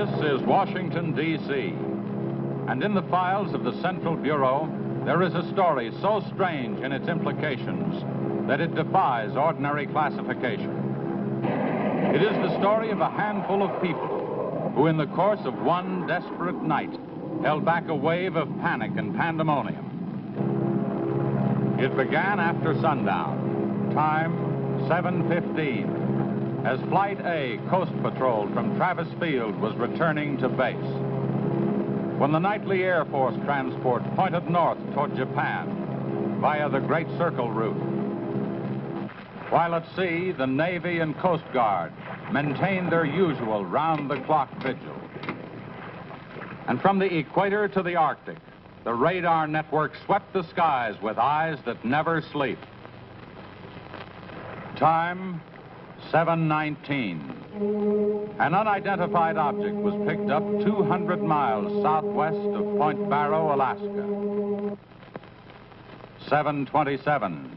This is Washington, D.C., and in the files of the Central Bureau, there is a story so strange in its implications that it defies ordinary classification. It is the story of a handful of people who, in the course of one desperate night, held back a wave of panic and pandemonium. It began after sundown, time 7:15. As Flight A Coast Patrol from Travis Field was returning to base, when the nightly Air Force transport pointed north toward Japan via the Great Circle route. While at sea, the Navy and Coast Guard maintained their usual round-the-clock vigil. And from the equator to the Arctic, the radar network swept the skies with eyes that never sleep. Time 7:19. An unidentified object was picked up 200 miles southwest of Point Barrow, Alaska. 7:27.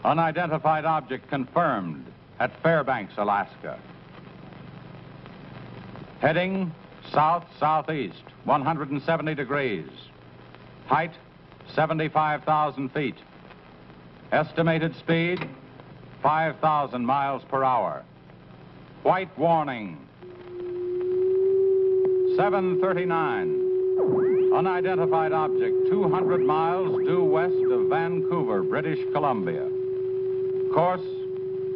Unidentified object confirmed at Fairbanks, Alaska. Heading south-southeast, 170 degrees. Height, 75,000 feet. Estimated speed, 5,000 miles per hour. White warning. 7:39. Unidentified object 200 miles due west of Vancouver, British Columbia. Course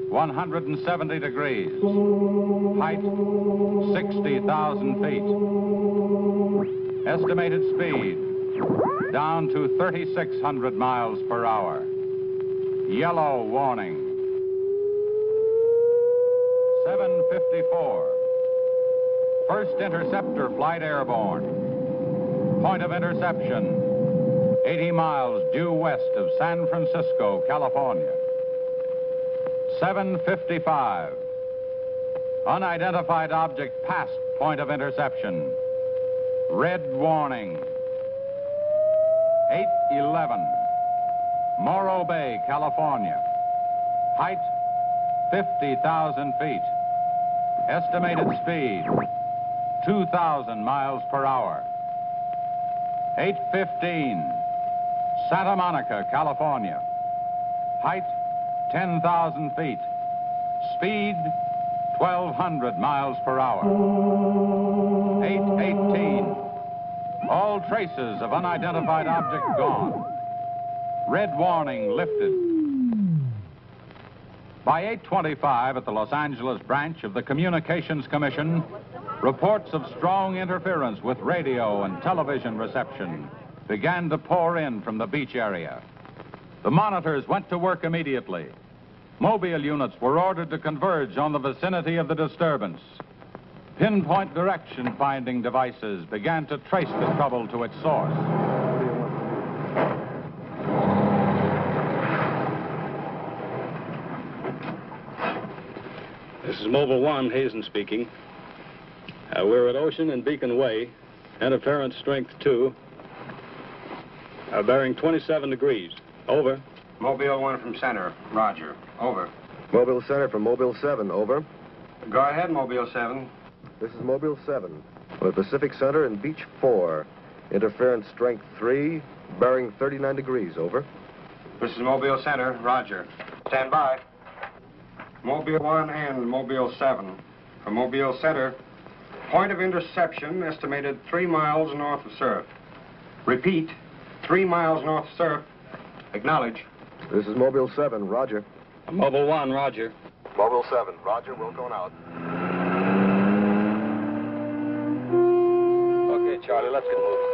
170 degrees. Height 60,000 feet. Estimated speed down to 3,600 miles per hour. Yellow warning. 7:54. First interceptor flight airborne. Point of interception, 80 miles due west of San Francisco, California. 7:55. Unidentified object past point of interception. Red warning. 8:11. Morro Bay, California. Height, 50,000 feet. Estimated speed, 2,000 miles per hour. 8:15. Santa Monica, California. Height, 10,000 feet. Speed, 1,200 miles per hour. 8:18. All traces of unidentified object gone. Red warning lifted. By 8:25 at the Los Angeles branch of the Communications Commission, reports of strong interference with radio and television reception began to pour in from the beach area. The monitors went to work immediately. Mobile units were ordered to converge on the vicinity of the disturbance. Pinpoint direction finding devices began to trace the trouble to its source. This is Mobile 1, Hazen speaking. We're at Ocean and Beacon Way, interference strength 2, bearing 27 degrees. Over. Mobile 1 from center, roger. Over. Mobile Center from Mobile 7, over. Go ahead, Mobile 7. This is Mobile 7. We're at Pacific Center and Beach 4. Interference strength 3, bearing 39 degrees, over. This is Mobile Center, roger. Stand by. Mobile 1 and Mobile 7. From Mobile Center, point of interception estimated 3 miles north of surf. Repeat, 3 miles north of surf. Acknowledge. This is Mobile 7, roger. Mobile 1, roger. Mobile 7, roger, we're going out. Okay, Charlie, let's get moving.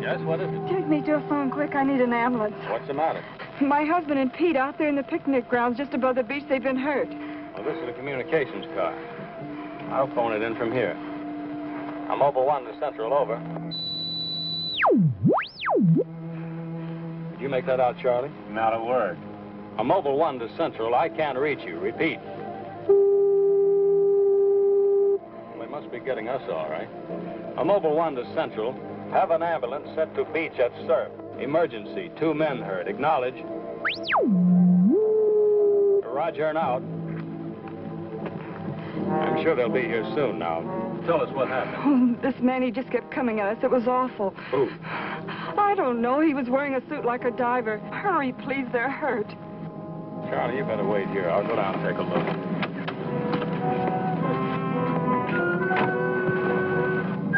Yes, what is it? Take me to a phone quick. I need an ambulance. What's the matter? My husband and Pete out there in the picnic grounds just above the beach. They've been hurt. Well, this is a communications car. I'll phone it in from here. I'm Mobile 1 to Central, over. Did you make that out, Charlie? Not a word. I'm Mobile 1 to Central. I can't reach you. Repeat. Well, they must be getting us all right. I'm Mobile 1 to Central. Have an ambulance sent to beach at surf. Emergency. 2 men hurt. Acknowledge. Roger and out. I'm sure they'll be here soon now. Tell us what happened. Oh, this man, he just kept coming at us. It was awful. Who? I don't know. He was wearing a suit like a diver. Hurry, please. They're hurt. Charlie, you better wait here. I'll go down and take a look.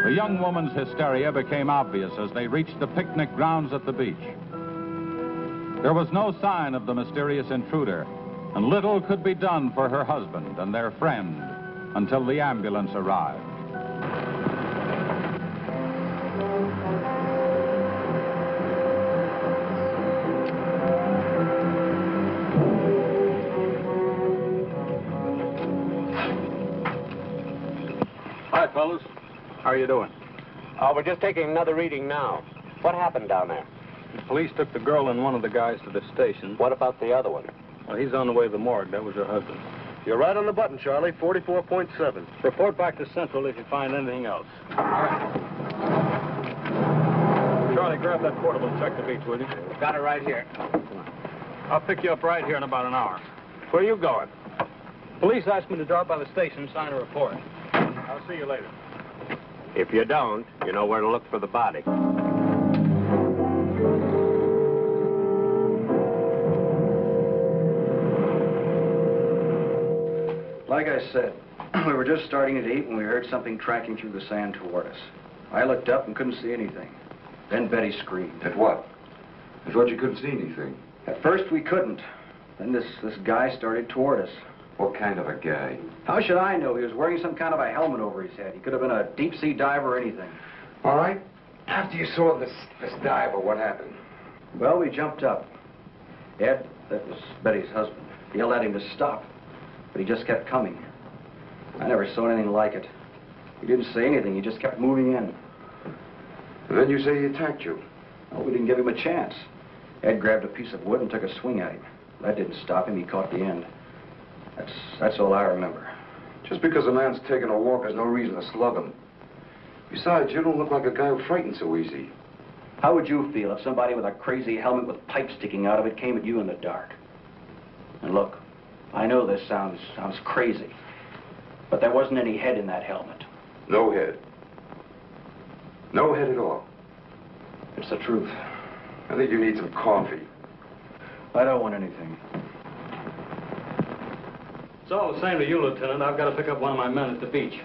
The young woman's hysteria became obvious as they reached the picnic grounds at the beach. There was no sign of the mysterious intruder, and little could be done for her husband and their friend until the ambulance arrived. Hi, fellas. How are you doing? We're just taking another reading now. What happened down there? The police took the girl and one of the guys to the station. What about the other one? Well, he's on the way to the morgue. That was her husband. You're right on the button, Charlie. 44.7. Report back to Central if you find anything else. All right. Charlie, grab that portable and check the beach, will you? Got it right here. I'll pick you up right here in about an hour. Where are you going? Police asked me to drop by the station and sign a report. I'll see you later. If you don't, you know where to look for the body. Like I said, we were just starting to eat when we heard something tracking through the sand toward us. I looked up and couldn't see anything. Then Betty screamed. At what? I thought you couldn't see anything. At first we couldn't. Then this guy started toward us. What kind of a guy? How should I know? He was wearing some kind of a helmet over his head. He could have been a deep-sea diver or anything. All right. After you saw this diver, what happened? Well, we jumped up. Ed, that was Betty's husband, yelled at him to stop, but he just kept coming. I never saw anything like it. He didn't say anything. He just kept moving in. And then you say he attacked you. Well, we didn't give him a chance. Ed grabbed a piece of wood and took a swing at him. That didn't stop him. He caught the end. That's all I remember. Just because a man's taking a walk, there's no reason to slug him. Besides, you don't look like a guy who frightens so easy. How would you feel if somebody with a crazy helmet with pipes sticking out of it came at you in the dark? And look, I know this sounds crazy, but there wasn't any head in that helmet. No head. No head at all. It's the truth. I think you need some coffee. I don't want anything. It's all the same to you, Lieutenant. I've got to pick up one of my men at the beach.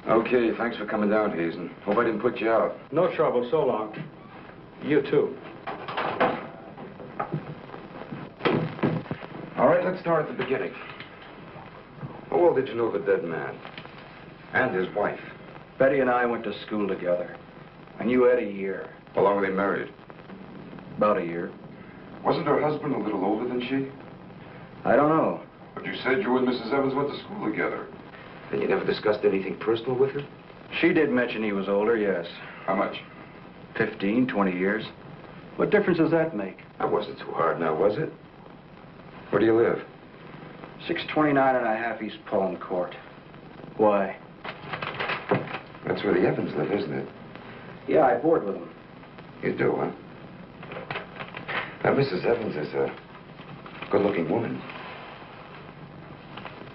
Okay, thanks for coming down, Hazen. Hope I didn't put you out. No trouble. So long. You too. All right, let's start at the beginning. How well did you know the dead man? And his wife? Betty and I went to school together. I knew Ed a year. How long were they married? About a year. Wasn't her husband a little older than she? I don't know. But you said you and Mrs. Evans went to school together. And you never discussed anything personal with her? She did mention he was older, yes. How much? 15, 20 years. What difference does that make? That wasn't too hard now, was it? Where do you live? 629 and a half East Palm Court. Why? That's where the Evans live, isn't it? Yeah, I board with them. You do, huh? Now, Mrs. Evans is a good-looking woman.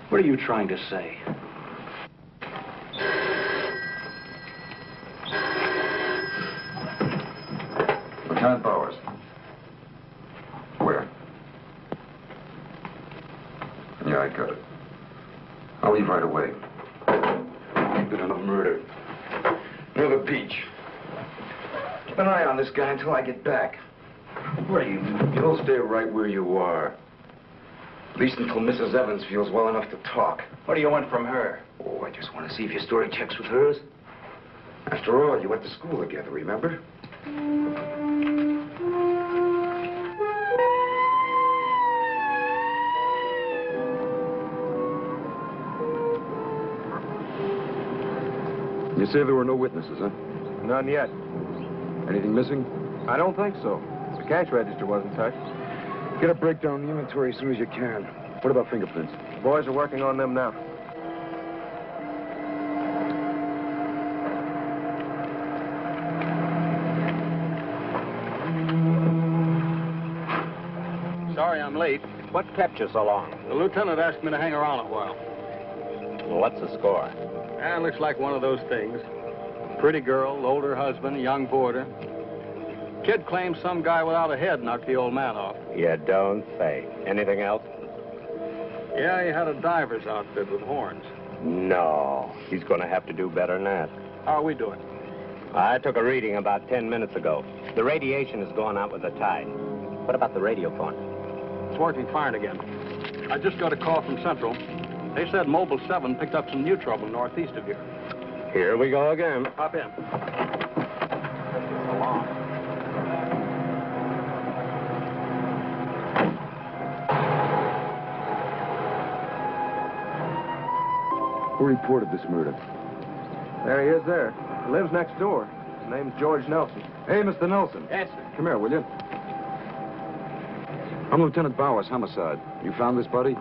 What are you trying to say? Lieutenant Bowers. Where? Yeah, I got it. I'll leave right away. Been on a murder. Near the beach. Keep an eye on this guy until I get back. What are you? You'll stay right where you are. At least until Mrs. Evans feels well enough to talk. What do you want from her? Oh, I just want to see if your story checks with hers. After all, you went to school together, remember? You say there were no witnesses, huh? None yet. Anything missing? I don't think so. The cash register wasn't touched. Get a breakdown of the inventory as soon as you can. What about fingerprints? The boys are working on them now. I'm late. What kept you so long? The lieutenant asked me to hang around a while. Well, what's the score? It looks like one of those things. Pretty girl, older husband, young boarder. Kid claims some guy without a head knocked the old man off. You don't say. Anything else? Yeah, he had a diver's outfit with horns. No. He's going to have to do better than that. How are we doing? I took a reading about 10 minutes ago. The radiation is going out with the tide. What about the radio phone? It's working fine again. I just got a call from Central. They said Mobile 7 picked up some new trouble northeast of here. Here we go again. Hop in. Who reported this murder? There he is there. He lives next door. His name's George Nelson. Hey, Mr. Nelson. Yes, sir. Come here, will you? I'm Lieutenant Bowers, homicide. You found this buddy?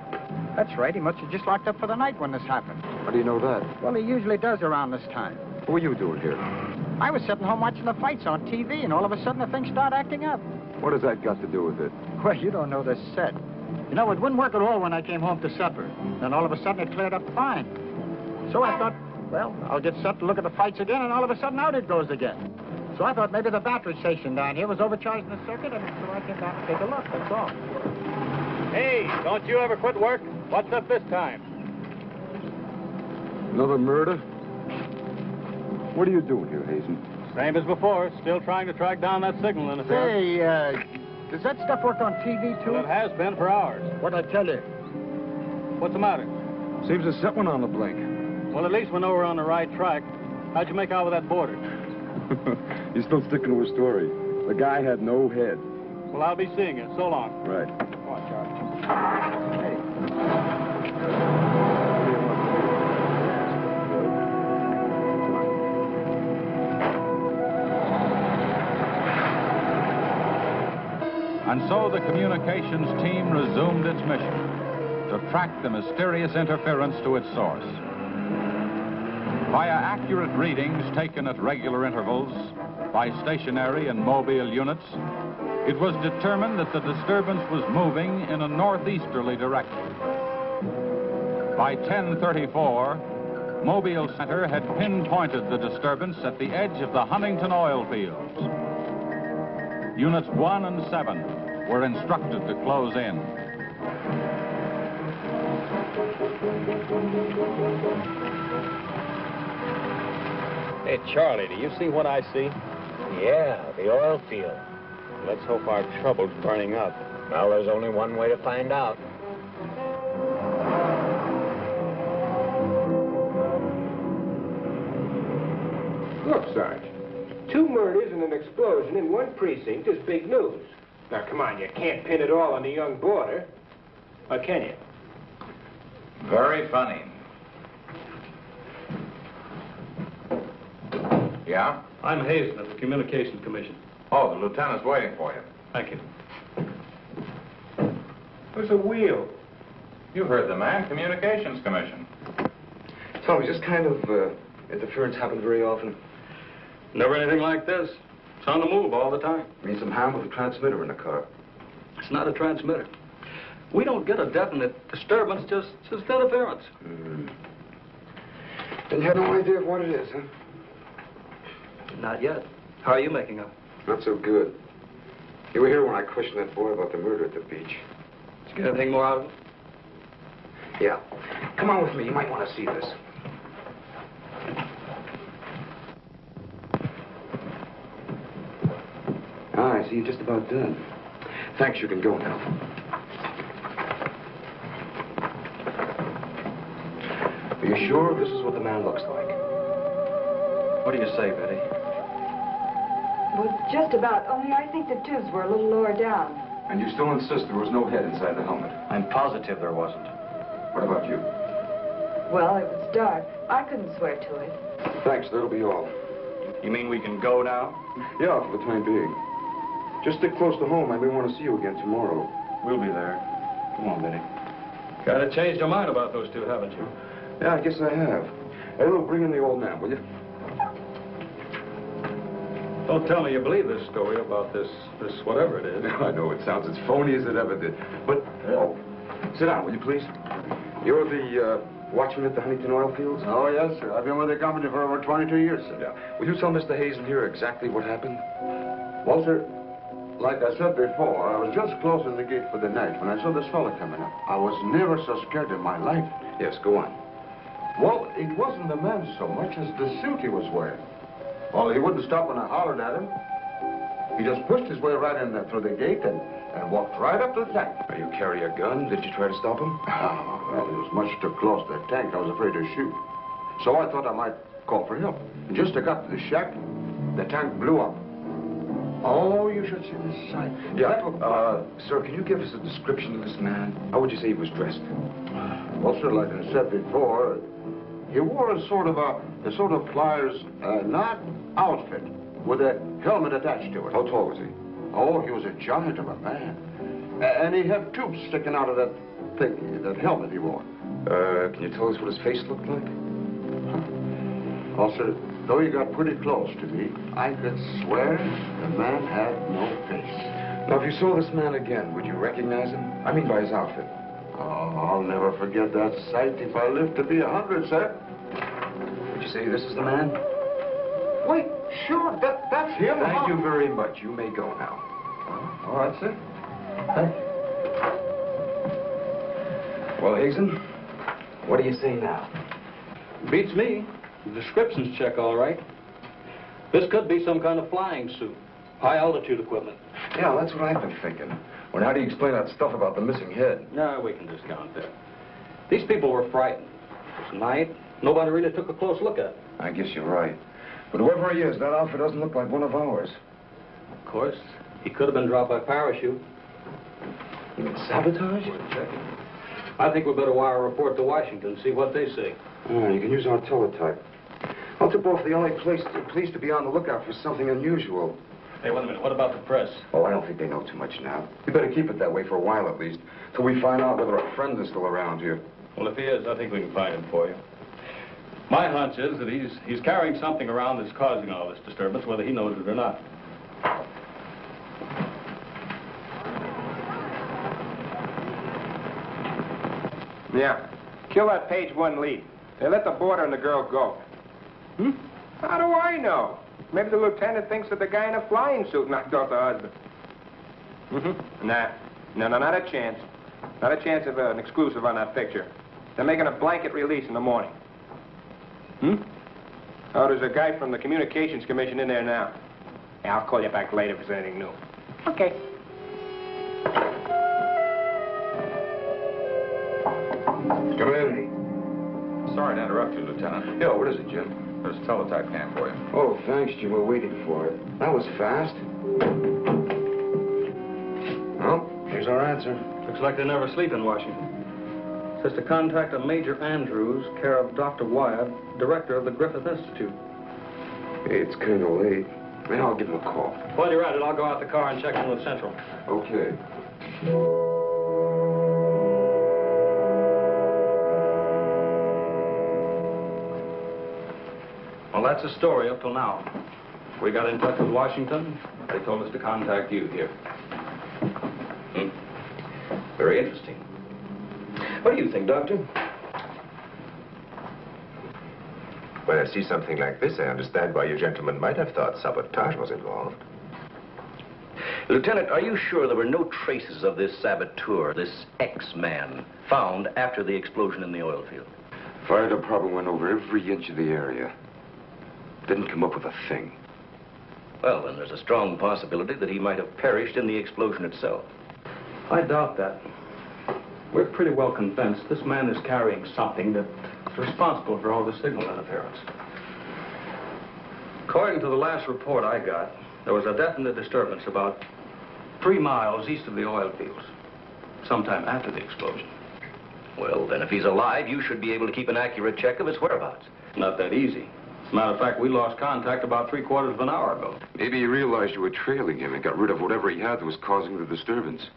That's right. He must have just locked up for the night when this happened. How do you know that? Well, he usually does around this time. What were you doing here? I was sitting home watching the fights on TV, and all of a sudden the thing started acting up. What has that got to do with it? Well, you don't know this set. You know, it wouldn't work at all when I came home to supper. Then all of a sudden it cleared up fine. So I thought, well, I'll get set to look at the fights again, and all of a sudden out it goes again. So I thought maybe the battery station down here was overcharging the circuit, and so I came down to take a look, that's all. Hey, don't you ever quit work? What's up this time? Another murder? What are you doing here, Hazen? Same as before. Still trying to track down that signal interference. Say, does that stuff work on TV, too? Well, it has been for hours. What'd I tell you? What's the matter? Seems to set one on the blink. Well, at least we know we're on the right track. How'd you make out with that boarder? You're still sticking to a story. The guy had no head. Well, I'll be seeing you. So long. Right. Come on, Charlie. And so the communications team resumed its mission to track the mysterious interference to its source. Via accurate readings taken at regular intervals by stationary and mobile units, it was determined that the disturbance was moving in a northeasterly direction. By 10:34, Mobile Center had pinpointed the disturbance at the edge of the Huntington oil fields. Units 1 and 7 were instructed to close in. Hey, Charlie, do you see what I see? Yeah, the oil field. Let's hope our trouble's burning up. Well, there's only one way to find out. Look, Sarge. 2 murders and an explosion in one precinct is big news. Now, come on, you can't pin it all on the young boarder. Or can you? Very funny. Yeah? I'm Hazen of the Communications Commission. Oh, the lieutenant's waiting for you. Thank you. Where's the wheel? You heard the man, Communications Commission. Tell me, just kind of interference happen very often? Never anything like this. It's on the move all the time. I mean, some harm with a transmitter in the car. It's not a transmitter. We don't get a definite disturbance, just interference. And you have no idea of what it is, huh? Not yet. How are you making out? Not so good. You were here when I questioned that boy about the murder at the beach. Did you get anything more out of it? Yeah. Come on with me. You might want to see this. Ah, I see you're just about done. Thanks, you can go now. Are you sure this is what the man looks like? What do you say, Betty? Well, just about, only I think the tubes were a little lower down. And you still insist there was no head inside the helmet? I'm positive there wasn't. What about you? Well, it was dark. I couldn't swear to it. Thanks, that'll be all. You mean we can go now? Yeah, for the time being. Just stick close to home. I may want to see you again tomorrow. We'll be there. Come on, Betty. Kind of changed your mind about those two, haven't you? Yeah, I guess I have. Hey, Lou, bring in the old man, will you? Don't tell me you believe this story about this whatever it is. I know it sounds as phony as it ever did. But, oh, sit down, will you please? You're the watchman at the Huntington oil fields? Oh, yes, sir. I've been with the company for over 22 years, sir. Yeah. Will you tell Mr. Hazen here exactly what happened? Well, sir, like I said before, I was just closing the gate for the night when I saw this fella coming up. I was never so scared in my life. Yes, go on. Well, it wasn't the man so much as the suit he was wearing. Well, he wouldn't stop when I hollered at him. He just pushed his way right in there through the gate and walked right up to the tank. Now, you carry a gun? Did you try to stop him? Well, he was much too close to the tank. I was afraid to shoot. So I thought I might call for help. And just as I got to the shack, the tank blew up. Oh, you should see the sight. Yeah, sir, can you give us a description of this man? How would you say he was dressed? Well, sir, like I said before, he wore a sort of flyer's not outfit with a helmet attached to it. How tall was he? Oh, he was a giant of a man. And he had tubes sticking out of that thing, that helmet he wore. Can you tell us what his face looked like? Well, sir, though he got pretty close to me, I could swear the man had no face. Now, if you saw this man again, would you recognize him? I mean by his outfit. Oh, I'll never forget that sight if I live to be 100, sir. Would you say this is the man? Wait, sure, that's him. Thank you very much. You may go now. All right, sir. Thank you. Well, Hazen, what do you say now? Beats me. The descriptions check all right. This could be some kind of flying suit. High altitude equipment. Yeah, that's what I've been thinking. Well, how do you explain that stuff about the missing head? No, we can discount that. These people were frightened. It was night. Nobody really took a close look at it. I guess you're right. But whoever he is, that outfit doesn't look like one of ours. Of course, he could have been dropped by parachute. You mean sabotage? We're checking. I think we better wire a report to Washington, see what they say. Oh, you can use our teletype. Altebro's the only place to be on the lookout for something unusual. Hey, wait a minute. What about the press? Oh, I don't think they know too much now. We better keep it that way for a while at least, till we find out whether our friend is still around here. Well, if he is, I think we can find him for you. My hunch is that he's carrying something around that's causing all this disturbance, whether he knows it or not. Yeah. Kill that page 1 lead. They let the boarder and the girl go. Hmm? How do I know? Maybe the lieutenant thinks that the guy in a flying suit knocked off the husband. Mm-hmm. No, not a chance. Not a chance of an exclusive on that picture. They're making a blanket release in the morning. Hmm? Oh, there's a guy from the Communications Commission in there now. Yeah, I'll call you back later if there's anything new. Okay. Come in. Sorry to interrupt you, Lieutenant. Yeah, what is it, Jim? There's a teletype cam for you. Oh, thanks, Jim. We're waiting for it. That was fast. Well, here's our answer. Looks like they never sleep in Washington. Says to contact a Major Andrews, care of Dr. Wyatt, director of the Griffith Institute. Hey, it's kind of late. Maybe I'll give him a call. While you're at it, I'll go out the car and check in with Central. Okay. Well, that's the story up till now. We got in touch with Washington. They told us to contact you here. Very interesting. What do you think, Doctor? When I see something like this, I understand why you gentlemen might have thought sabotage was involved. Lieutenant, are you sure there were no traces of this saboteur, this X-man, found after the explosion in the oil field? Fire department went over every inch of the area. Didn't come up with a thing. Well, then there's a strong possibility that he might have perished in the explosion itself. I doubt that. We're pretty well convinced this man is carrying something that's responsible for all the signal interference. According to the last report I got, there was a definite disturbance about 3 miles east of the oil fields, sometime after the explosion. Well, then if he's alive, you should be able to keep an accurate check of his whereabouts. Not that easy. As a matter of fact, we lost contact about 3/4 of an hour ago. Maybe he realized you were trailing him and got rid of whatever he had that was causing the disturbance.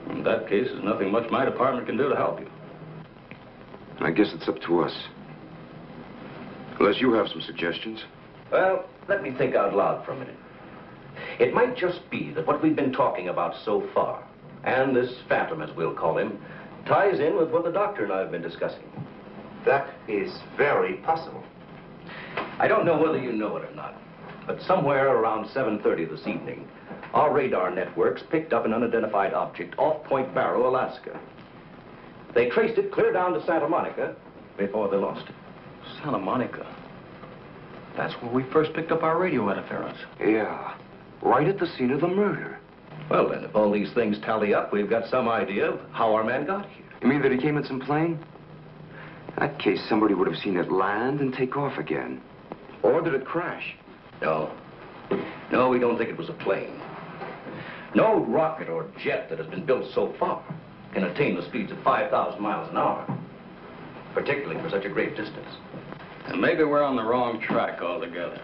In that case, there's nothing much my department can do to help you. I guess it's up to us. Unless you have some suggestions. Well, let me think out loud for a minute. It might just be that what we've been talking about so far, and this phantom, as we'll call him, ties in with what the doctor and I have been discussing. That is very possible. I don't know whether you know it or not, but somewhere around 7:30 this evening, our radar networks picked up an unidentified object off Point Barrow, Alaska. They traced it clear down to Santa Monica before they lost it. Santa Monica? That's where we first picked up our radio interference. Yeah, right at the scene of the murder. Well, then, if all these things tally up, we've got some idea of how our man got here. You mean that he came in some plane? In that case, somebody would have seen it land and take off again. Or did it crash? No. No, we don't think it was a plane. No rocket or jet that has been built so far can attain the speeds of 5,000 miles an hour, particularly for such a great distance. And maybe we're on the wrong track altogether.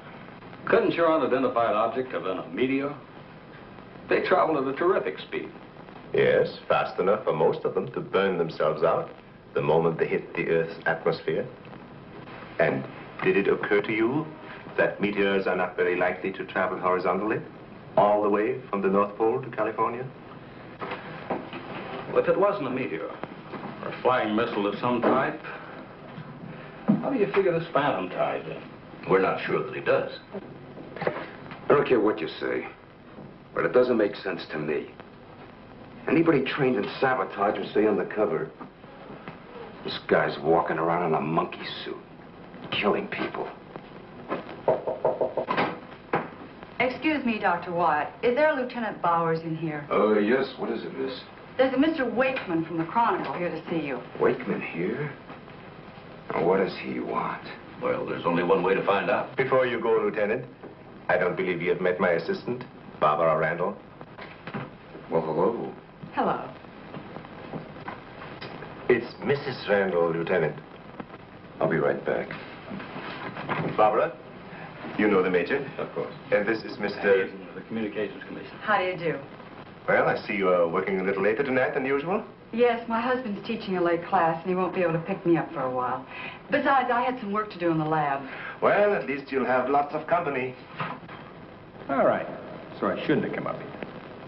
Couldn't your unidentified object have been a meteor? They travel at a terrific speed. Yes, fast enough for most of them to burn themselves out the moment they hit the Earth's atmosphere. And did it occur to you that meteors are not very likely to travel horizontally, all the way from the North Pole to California? Well, if it wasn't a meteor, or a flying missile of some type, how do you figure this phantom ties in? We're not sure that he does. I don't care what you say, but it doesn't make sense to me. Anybody trained in sabotage would stay undercover. This guy's walking around in a monkey suit, killing people. Excuse me, Dr. Wyatt. Is there a Lieutenant Bowers in here? Oh, yes. What is it, miss? There's a Mr. Wakeman from the Chronicle here to see you. Wakeman here? Now, what does he want? Well, there's only one way to find out. Before you go, Lieutenant, I don't believe you have met my assistant, Barbara Randall. Well, hello. Hello. It's Mrs. Randall, Lieutenant. I'll be right back. Barbara, you know the Major. Of course. And this is Mr. He's in the Communications Commission. How do you do? Well, I see you are working a little later tonight than usual. Yes, my husband's teaching a late class, and he won't be able to pick me up for a while. Besides, I had some work to do in the lab. Well, at least you'll have lots of company. All right. So I shouldn't have come up here.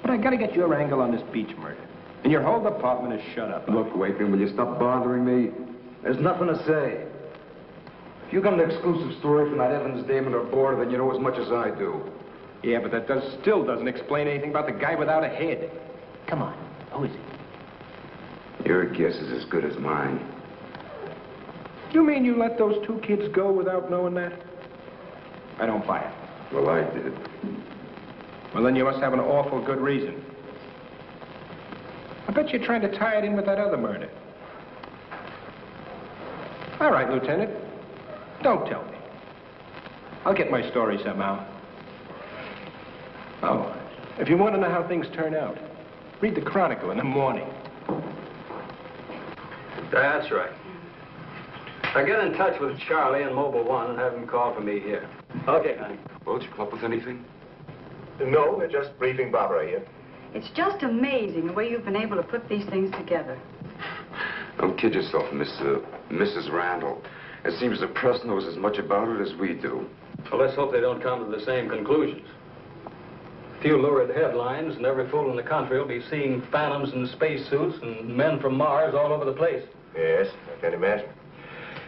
But I gotta get your angle on this Beach murder. And your whole department is shut up. Look, Wakeman, will you stop bothering me? There's nothing to say. If you got an exclusive story from that Evans Damon or Board, then you know as much as I do. Yeah, but that still doesn't explain anything about the guy without a head. Come on. Who is he? Your guess is as good as mine. You mean you let those two kids go without knowing that? I don't buy it. Well, I did. Well, then you must have an awful good reason. I bet you're trying to tie it in with that other murder. All right, Lieutenant. Don't tell me. I'll get my story somehow. Oh, if you want to know how things turn out, read the Chronicle in the morning. That's right. Now get in touch with Charlie in Mobile 1 and have him call for me here. Okay, honey. Well, did you come up with anything? No, we're just briefing Barbara here. It's just amazing the way you've been able to put these things together. Don't kid yourself, Mrs. Randall. It seems the press knows as much about it as we do. Well, let's hope they don't come to the same conclusions. A few lurid headlines, and every fool in the country will be seeing phantoms in spacesuits and men from Mars all over the place. Yes, I can imagine.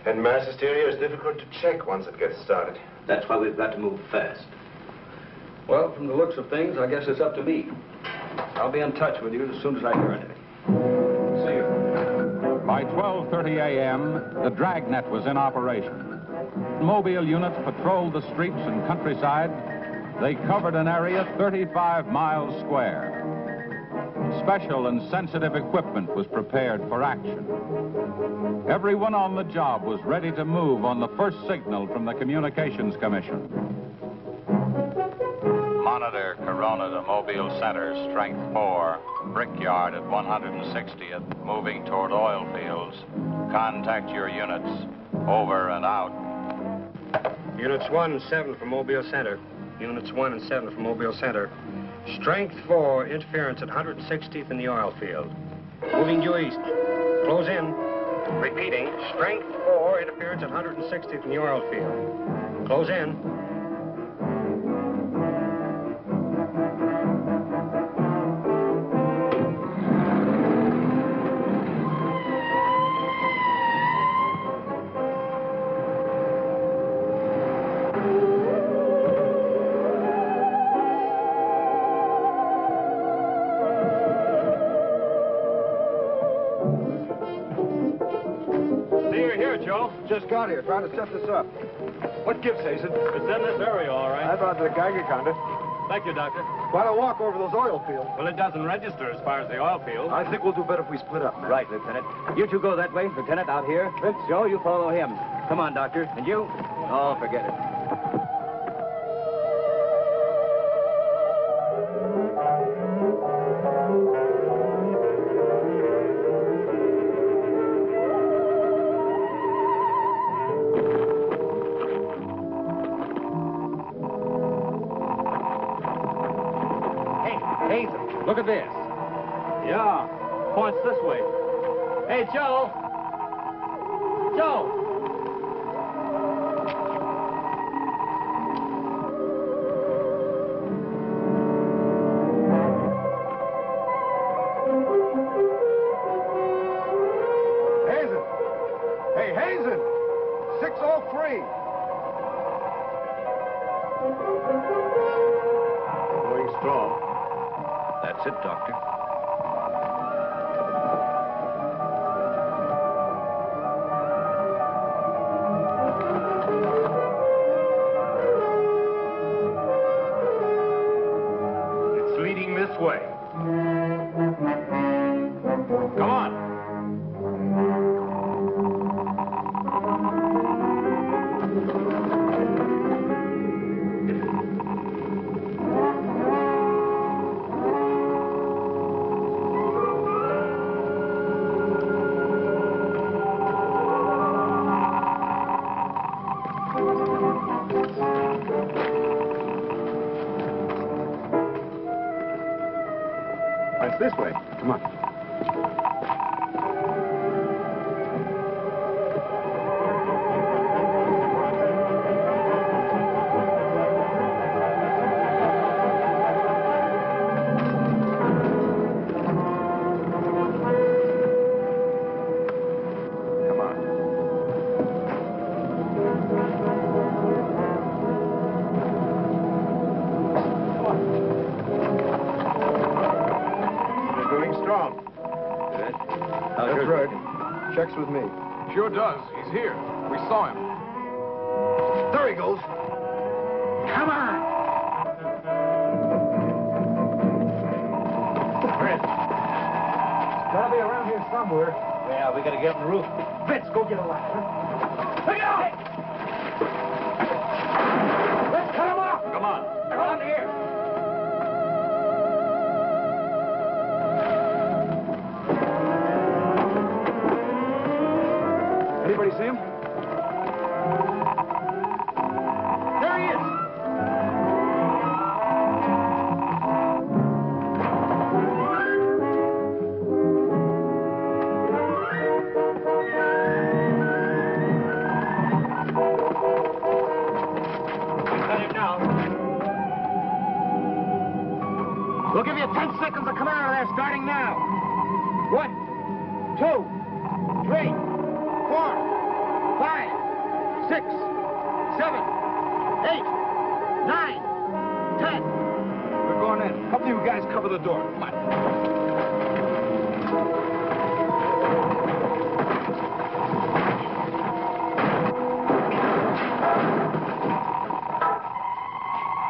And mass hysteria is difficult to check once it gets started. That's why we've got to move fast. Well, from the looks of things, I guess it's up to me. I'll be in touch with you as soon as I hear anything. See you. By 12:30 a.m., the dragnet was in operation. Mobile units patrolled the streets and countryside. They covered an area 35 miles square. Special and sensitive equipment was prepared for action. Everyone on the job was ready to move on the first signal from the Communications Commission. Monitor Corona to Mobile Center, strength 4, Brickyard at 160th, moving toward oil fields. Contact your units. Over and out. Units 1 and 7 from Mobile Center. Units 1 and 7 from Mobile Center. Strength 4, interference at 160th in the oil field. Moving due east. Close in. Repeating, strength 4, interference at 160th in the oil field. Close in. just got here, trying to set this up. What gives, Hazen? It's in this area, all right. I brought the Geiger counter. Thank you, Doctor. Why don't walk over those oil fields? Well, it doesn't register as far as the oil field. I think we'll do better if we split up, man. Right, Lieutenant. You two go that way. Lieutenant, out here. Joe, you follow him. Come on, Doctor. And you? Oh, forget it. Look at this. Yeah, points this way. Hey, Joe. Joe. Hazen. Hey, Hazen. 603. Going strong. That's it, Doctor. It's leading this way. Come on. It's this way. Come on. That's right. Checks with me. Sure does. He's here. We saw him. There he goes. Come on! Fritz. Gotta be around here somewhere. Yeah, we gotta get on the roof. Fritz, go get a ladder. Look out! Let's cut him off! Come on. Around here. Anybody see him? There he is. Cut him now. We'll give you 10 seconds to come out of there, starting now. 1, 2, 3, 4, 5, 6, 7, 8, 9, 10. We're going in. Couple of you guys cover the door. Come on.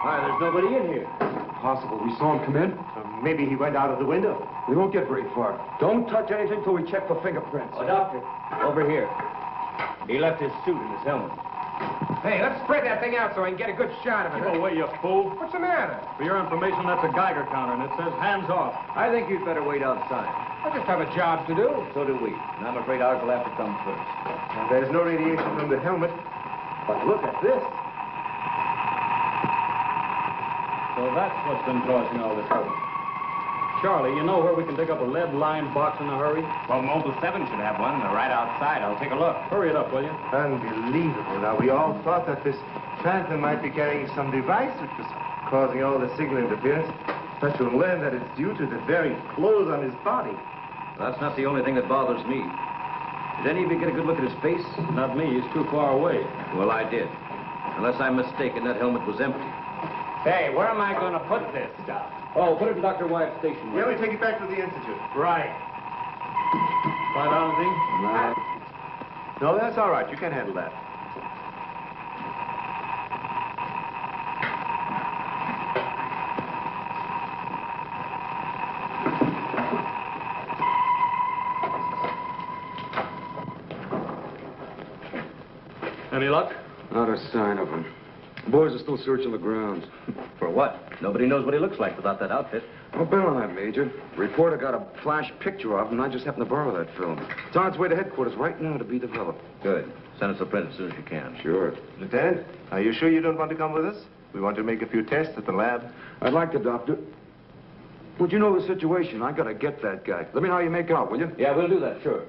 Why, there's nobody in here. Possible. We saw him come in. Maybe he went out of the window. We won't get very far. Don't touch anything till we check for fingerprints. Oh, Doctor, over here. He left his suit and his helmet. Hey, let's spread that thing out so I can get a good shot of it. Keep away, you fool. What's the matter? For your information, that's a Geiger counter, and it says hands off. I think you'd better wait outside. I just have a job to do. So do we. And I'm afraid ours will have to come first. And there's no radiation from the helmet. But look at this. So that's what's been causing all this trouble. Charlie, you know where we can pick up a lead-lined box in a hurry? Well, Mobile 7 should have one. They're right outside. I'll take a look. Hurry it up, will you? Unbelievable. Now, we all thought that this phantom might be carrying some device which was causing all the signal interference. But you'll learn that it's due to the very clothes on his body. That's not the only thing that bothers me. Did any of you get a good look at his face? Not me. He's too far away. Well, I did. Unless I'm mistaken, that helmet was empty. Hey, where am I going to put this stuff? Oh, put it in Dr. Wyatt's station. Yeah, we take it back to the Institute. Right. Find out anything? No. No, that's all right. You can handle that. Any luck? Not a sign of him. The boys are still searching the grounds. For what? Nobody knows what he looks like without that outfit. I'll bet on that, Major. The reporter got a flash picture of him, and I just happened to borrow that film. It's on its way to headquarters right now to be developed. Good. Send us a print as soon as you can. Sure. Lieutenant, are you sure you don't want to come with us? We want to make a few tests at the lab. I'd like to, Doctor. But you know the situation. I gotta get that guy. Let me know how you make out, will you? Yeah, we'll do that, sure.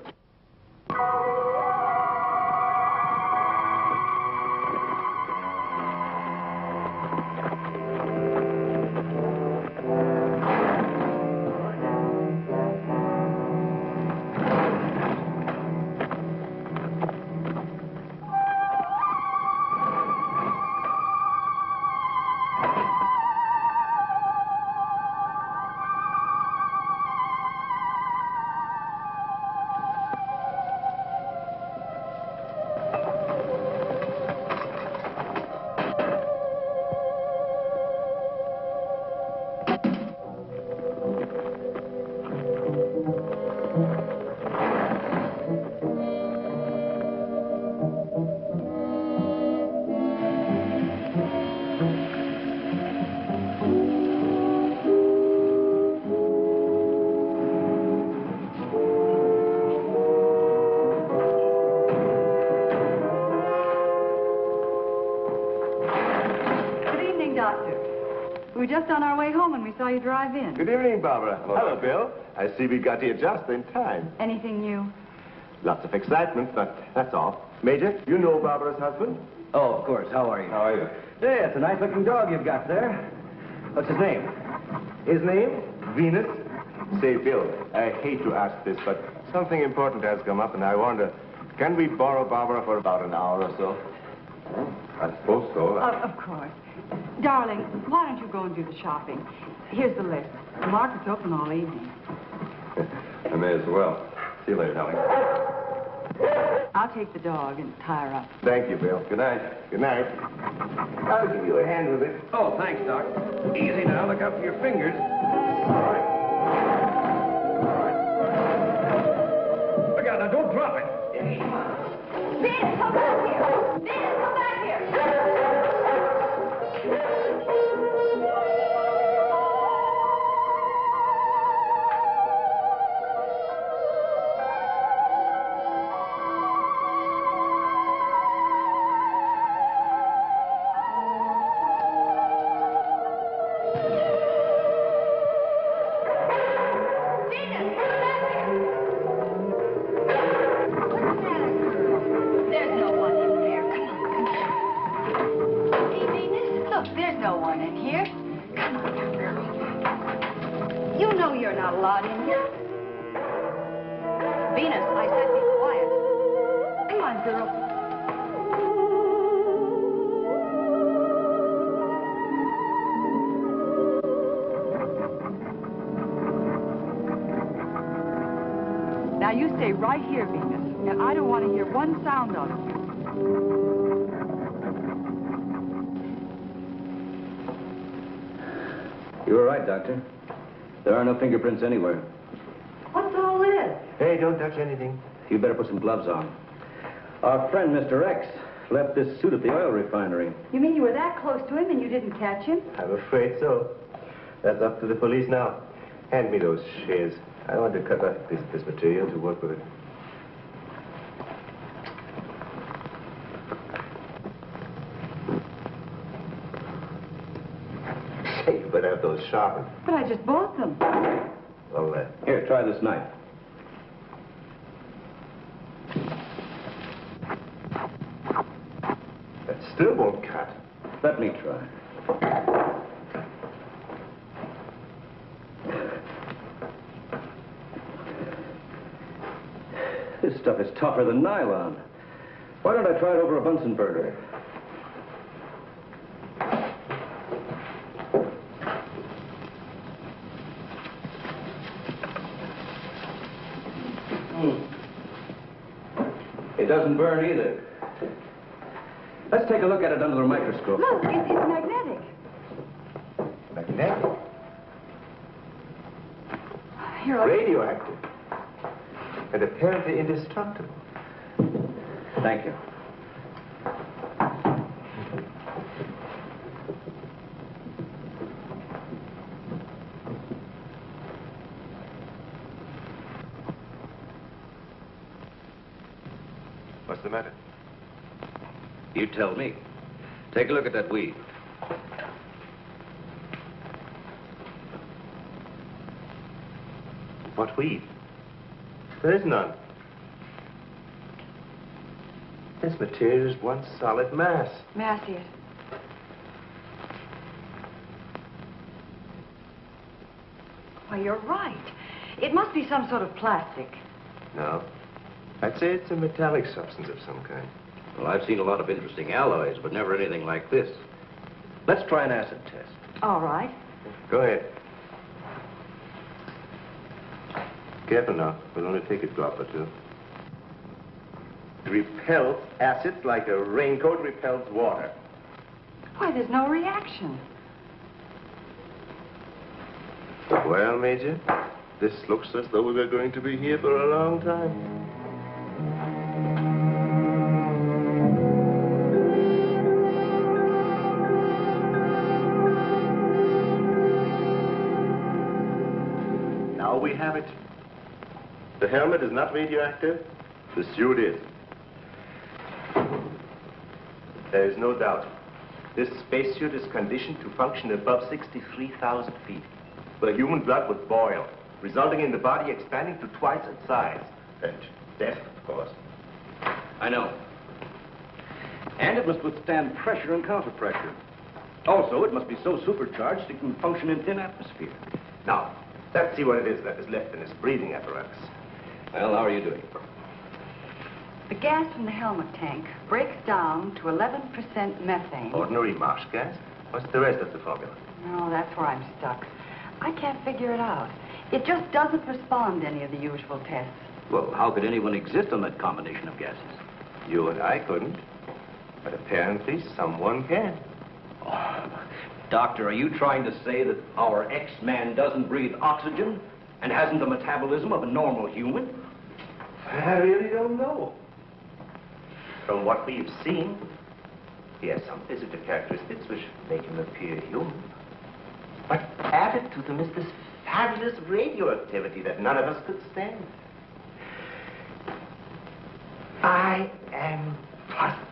We were just on our way home when we saw you drive in. Good evening, Barbara. Hello, Bill. I see we got here just in time. Anything new? Lots of excitement, but that's all. Major, you know Barbara's husband? Oh, of course. How are you? How are you? Yeah, it's a nice-looking dog you've got there. What's his name? His name? Venus. Say, Bill, I hate to ask this, but something important has come up, and I wonder, can we borrow Barbara for about an hour or so? I suppose so. Of course. Darling, why don't you go and do the shopping? Here's the list. The market's open all evening. I may as well. See you later, Helen. I'll take the dog and tie her up. Thank you, Bill. Good night. Good night. I'll give you a hand with it. Oh, thanks, Doc. Easy now. Look out for your fingers. All right. Look out now. Don't drop it. Come on. Venus, come back here. Venus, come back here. Now you stay right here, Venus, and I don't want to hear one sound out of you. You were right, Doctor. There are no fingerprints anywhere. What's all this? Hey, don't touch anything. You better put some gloves on. Our friend, Mr. X, left this suit at the oil refinery. You mean you were that close to him and you didn't catch him? I'm afraid so. That's up to the police now. Hand me those shears. I want to cut off this material to work with it. Hey, you better have those sharpened. But I just bought them. Well, Here, try this knife. that still won't cut. Let me try. This stuff is tougher than nylon. Why don't I try it over a Bunsen burner? Hey, doesn't burn either. Let's take a look at it under the microscope. Look, it's magnetic. Magnetic? Here, look. Radioactive. And apparently indestructible. Thank you. What's the matter? You tell me. Take a look at that weed. What weed? There is none. This material is one solid mass. May I see it? Why, you're right. It must be some sort of plastic. No. I'd say it's a metallic substance of some kind. Well, I've seen a lot of interesting alloys, but never anything like this. Let's try an acid test. All right. Go ahead. Careful now. We'll only take a drop or two. It repels acids like a raincoat repels water. Why, there's no reaction. Well, Major, this looks as though we were going to be here for a long time. Now we have it. The helmet is not radioactive. The suit is. There is no doubt. This spacesuit is conditioned to function above 63,000 feet, where human blood would boil, resulting in the body expanding to twice its size. And death, of course. I know. And it must withstand pressure and counterpressure. Also, it must be so supercharged it can function in thin atmosphere. Now, let's see what it is that is left in this breathing apparatus. Well, how are you doing? The gas from the helmet tank breaks down to 11% methane. Ordinary marsh gas? What's the rest of the formula? No, that's where I'm stuck. I can't figure it out. It just doesn't respond to any of the usual tests. Well, how could anyone exist on that combination of gases? You and I couldn't. But apparently someone can. Oh, Doctor, are you trying to say that our X-Man doesn't breathe oxygen and hasn't the metabolism of a normal human? I really don't know. From what we've seen, he has some physical characteristics which make him appear human. But added to them is this fabulous radioactivity that none of us could stand. I am puzzled.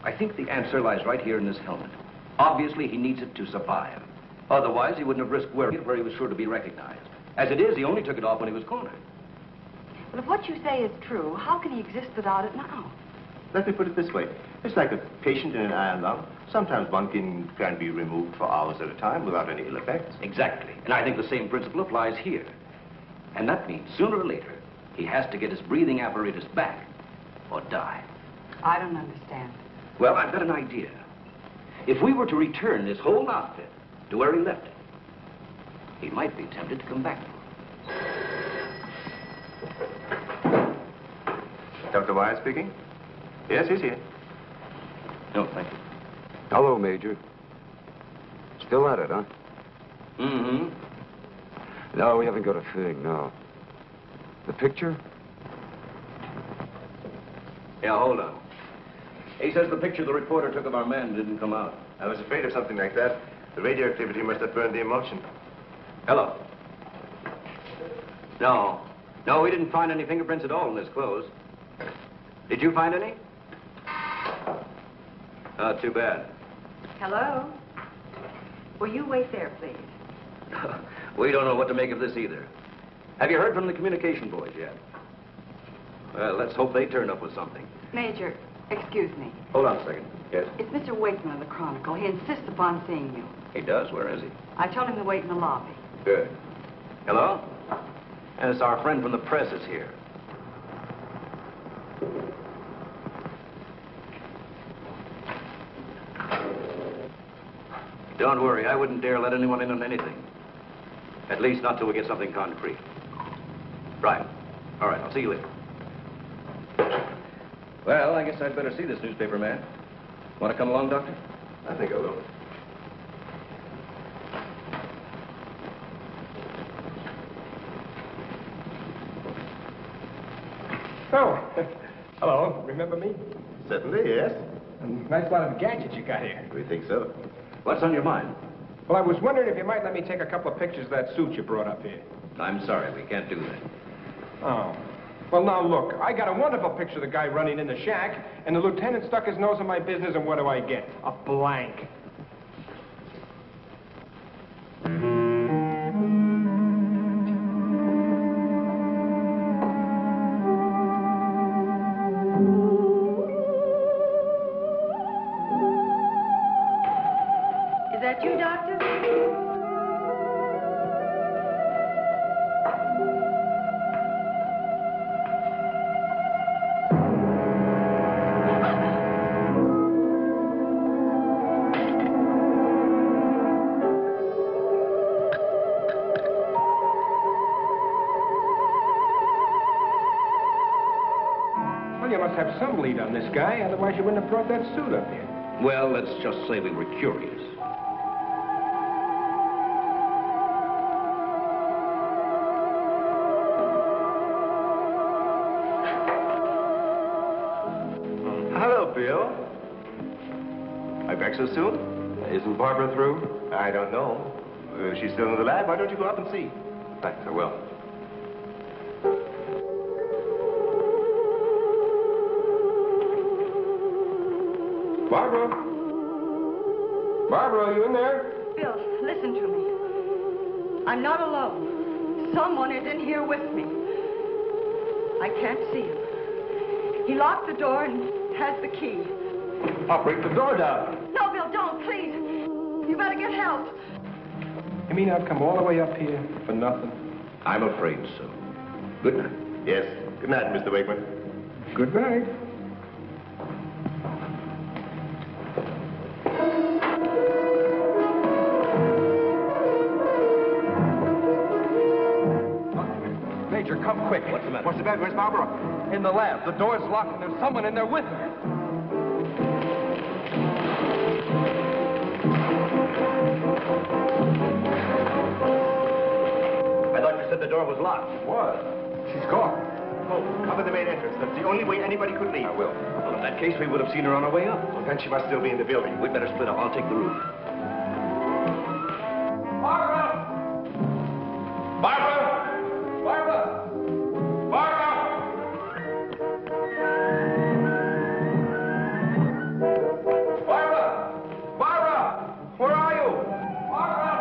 I think the answer lies right here in this helmet. Obviously, he needs it to survive. Otherwise, he wouldn't have risked wearing it where he was sure to be recognized. As it is, he only took it off when he was cornered. But if what you say is true, how can he exist without it now? Let me put it this way. It's like a patient in an iron lung. Sometimes one can be removed for hours at a time without any ill effects. Exactly. And I think the same principle applies here. And that means sooner or later, he has to get his breathing apparatus back or die. I don't understand. Well, I've got an idea. If we were to return this whole outfit to where he left it, he might be tempted to come back. Dr. Wyatt speaking? Yes, he's here. No, thank you. Hello, Major. Still at it, huh? Mm-hmm. No, we haven't got a thing, no. The picture? Yeah, hold on. He says the picture the reporter took of our man didn't come out. I was afraid of something like that. The radioactivity must have burned the emulsion. Hello. No. No, we didn't find any fingerprints at all in his clothes. Did you find any? Oh, too bad. Hello? Will you wait there, please? We don't know what to make of this either. Have you heard from the communication boys yet? Well, let's hope they turn up with something. Major, excuse me. Hold on a second. Yes? It's Mr. Wakeman of the Chronicle. He insists upon seeing you. He does? Where is he? I told him to wait in the lobby. Good. Hello? And it's our friend from the press is here. Don't worry, I wouldn't dare let anyone in on anything. At least not till we get something concrete. Right. All right, I'll see you later. Well, I guess I'd better see this newspaper man. Want to come along, Doctor? I think I will. Oh, hello. Remember me? Certainly, yes. Nice lot of gadgets you got here. We think so. What's on your mind? Well, I was wondering if you might let me take a couple of pictures of that suit you brought up here. I'm sorry, we can't do that. Oh. Well, now, look, I got a wonderful picture of the guy running in the shack, and the lieutenant stuck his nose in my business, and what do I get? A blank. Is that you, Doctor? Well, you must have some lead on this guy, otherwise you wouldn't have brought that suit up here. Well, let's just say we were curious. Hello, Bill. Are you back so soon? Isn't Barbara through? I don't know. She's still in the lab. Why don't you go up and see? Thanks, I will. Barbara? Barbara, are you in there? Bill, listen to me. I'm not alone. Someone is in here with me. I can't see him. He locked the door and has the key. I'll break the door down. No, Bill, don't, please. You better get help. You mean I've come all the way up here for nothing? I'm afraid so. Good night. Yes. Good night, Mr. Wakeman. Good night. Major, come quick. What's the matter? What's the matter? Where's Barbara? In the lab. The door's locked and there's someone in there with her. I thought you said the door was locked. What? She's gone. Oh, cover the main entrance. That's the only way anybody could leave. I will. Well, in that case, we would have seen her on our way up. Well, then she must still be in the building. We'd better split up. I'll take the roof. Barbara! Barbara! Barbara! Barbara! Barbara! Barbara! Where are you? Barbara!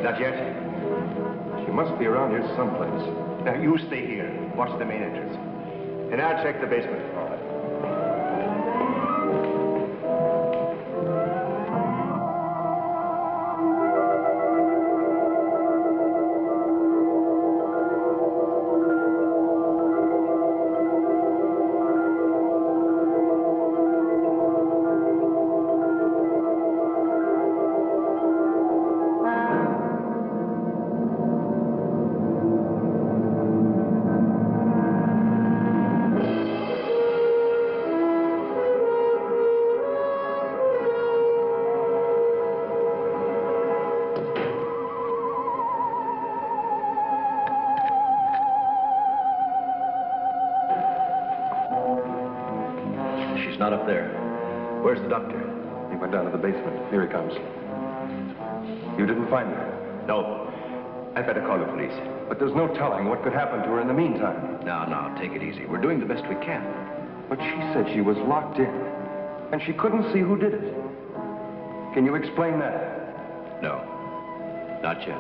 Not yet. She must be around here someplace. Now, you stay here. Watch the main entrance. And I'll check the basement. not up there. Where's the doctor? He went down to the basement. Here he comes. You didn't find her? No. I'd better call the police. But there's no telling what could happen to her in the meantime. Now, take it easy. We're doing the best we can. But she said she was locked in, and she couldn't see who did it. Can you explain that? No. Not yet.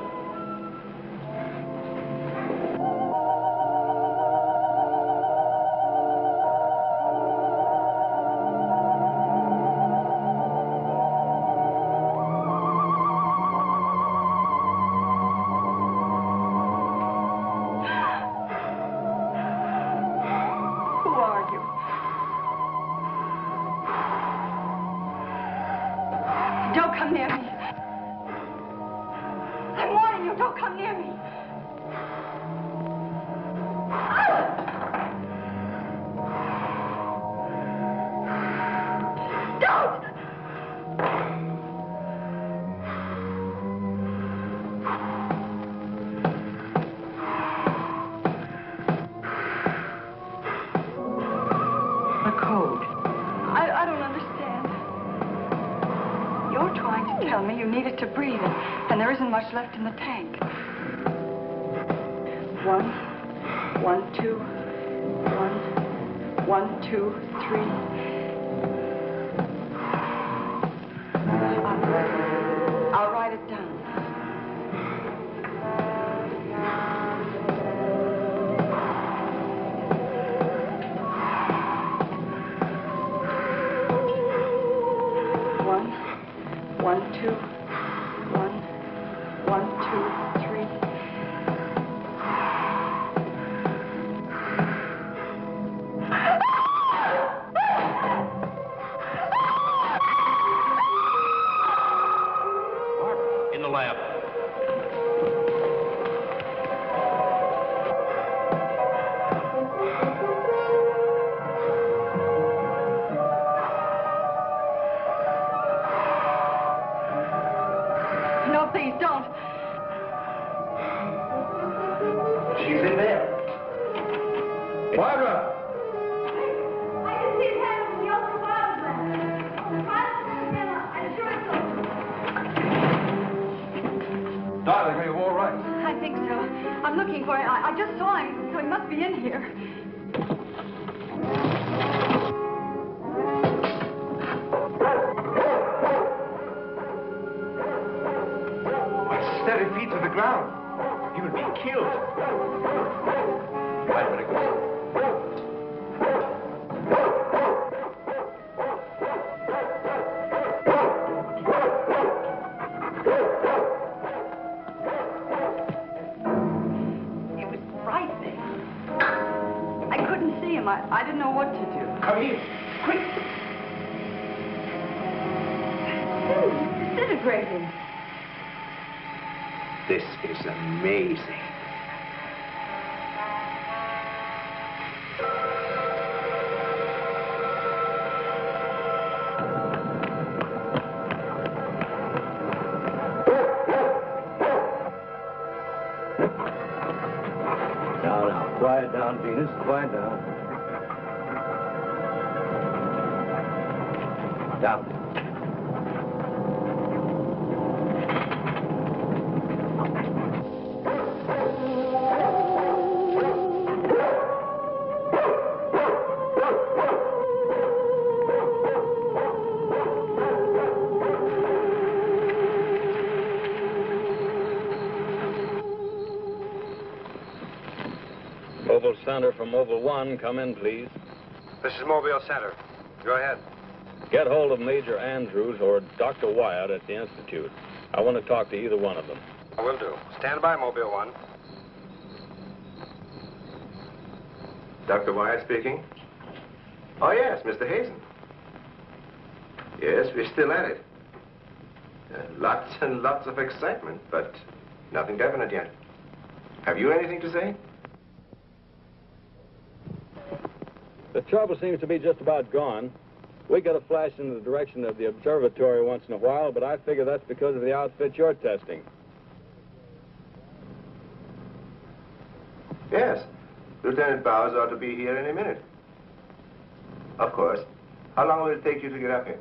Much left in the tank. 1, 1, 2, 1, 1, 2, 3. I'll write it down. One, 2. 1, 2, 3. In the lab. No, please don't. She's in there. Barbara! I can see his head from the ultraviolet lens. I'm sure it's over. Darling, are you all right? I think so. I'm looking for him. I just saw him, so he must be in here. Steady feet to the ground. He would be killed. I'd better go. It was frightening. I couldn't see him. I didn't know what to do. Come here. Quick. Disintegrating. This is amazing. Now, quiet down, Venus. Quiet down. Down. Mobile Center from Mobile 1, come in, please. This is Mobile Center. Go ahead. Get hold of Major Andrews or Dr. Wyatt at the Institute. I want to talk to either one of them. I will do. Stand by, Mobile 1. Dr. Wyatt speaking. Oh, yes, Mr. Hazen. Yes, we're still at it. Lots and lots of excitement, but nothing definite yet. Have you anything to say? The trouble seems to be just about gone. We get a flash in the direction of the observatory once in a while, but I figure that's because of the outfit you're testing. Yes. Lieutenant Bowers ought to be here any minute. Of course. How long will it take you to get up here?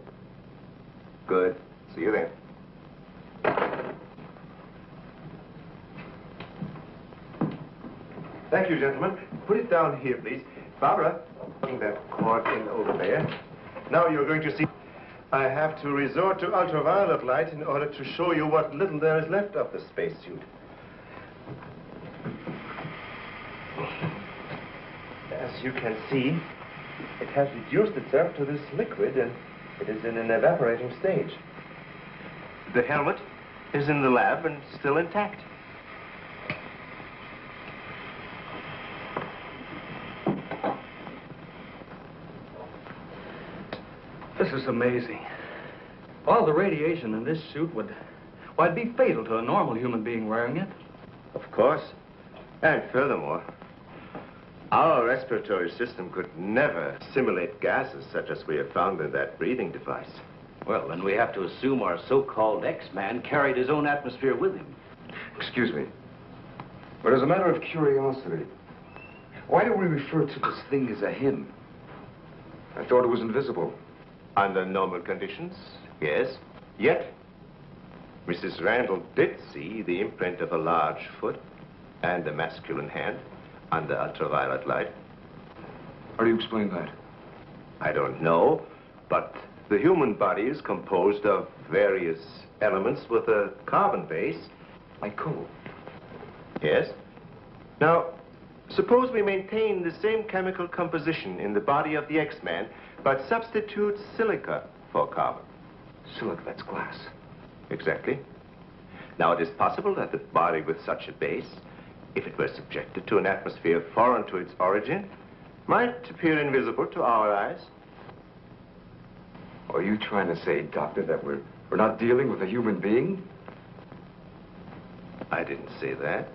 Good. See you then. Thank you, gentlemen. Put it down here, please. Barbara, putting that cord in over there. Now you're going to see... I have to resort to ultraviolet light in order to show you what little there is left of the spacesuit. As you can see, it has reduced itself to this liquid, and it is in an evaporating stage. The helmet is in the lab and still intact. This is amazing. All the radiation in this suit would, well, it'd be fatal to a normal human being wearing it. Of course. And furthermore, our respiratory system could never simulate gases such as we have found in that breathing device. Well, then we have to assume our so-called X-Man carried his own atmosphere with him. Excuse me, but as a matter of curiosity, why do we refer to this thing as a him? I thought it was invisible. Under normal conditions, yes. Yet, Mrs. Randall did see the imprint of a large foot and a masculine hand under ultraviolet light. How do you explain that? I don't know, but the human body is composed of various elements with a carbon base. Like coal? Yes. Now, suppose we maintain the same chemical composition in the body of the X-Man, but substitute silica for carbon. Silica, that's glass. Exactly. Now, it is possible that the body with such a base, if it were subjected to an atmosphere foreign to its origin, might appear invisible to our eyes. Are you trying to say, Doctor, that we're not dealing with a human being? I didn't say that.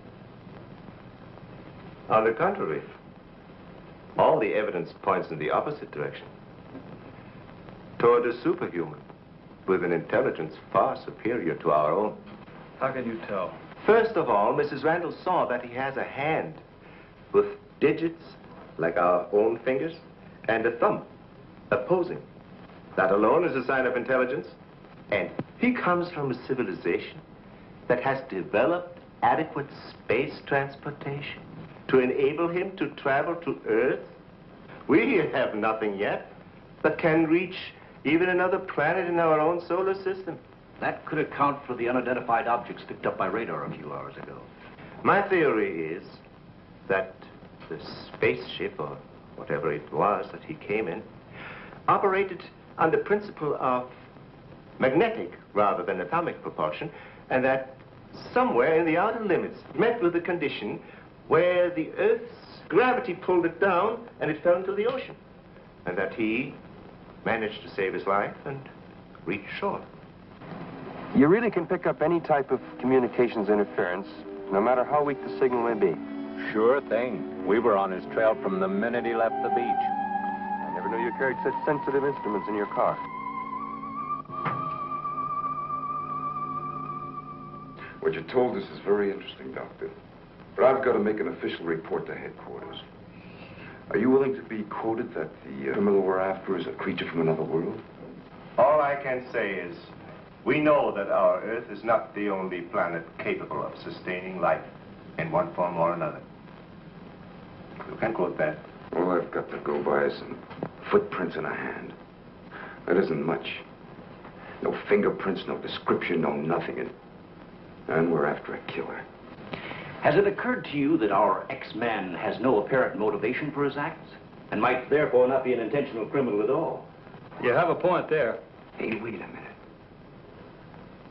On the contrary, all the evidence points in the opposite direction. Toward a superhuman with an intelligence far superior to our own. How can you tell? First of all, Mrs. Randall saw that he has a hand with digits like our own fingers and a thumb opposing. That alone is a sign of intelligence. And he comes from a civilization that has developed adequate space transportation to enable him to travel to Earth. We have nothing yet that can reach even another planet in our own solar system. That could account for the unidentified objects picked up by radar a few hours ago. My theory is that the spaceship, or whatever it was that he came in, operated on the principle of magnetic rather than atomic propulsion, and that somewhere in the outer limits met with a condition where the Earth's gravity pulled it down and it fell into the ocean, and that he managed to save his life and reach shore. You really can pick up any type of communications interference, no matter how weak the signal may be. Sure thing. We were on his trail from the minute he left the beach. I never knew you carried such sensitive instruments in your car. What you told us is very interesting, Doctor. But I've got to make an official report to headquarters. Are you willing to be quoted that the criminal we're after is a creature from another world? All I can say is, we know that our Earth is not the only planet capable of sustaining life in one form or another. You can quote that. All I've got to go by is some footprints in a hand. That isn't much. No fingerprints, no description, no nothing. And we're after a killer. Has it occurred to you that our X-Man has no apparent motivation for his acts, and might therefore not be an intentional criminal at all? You have a point there. Hey, wait a minute.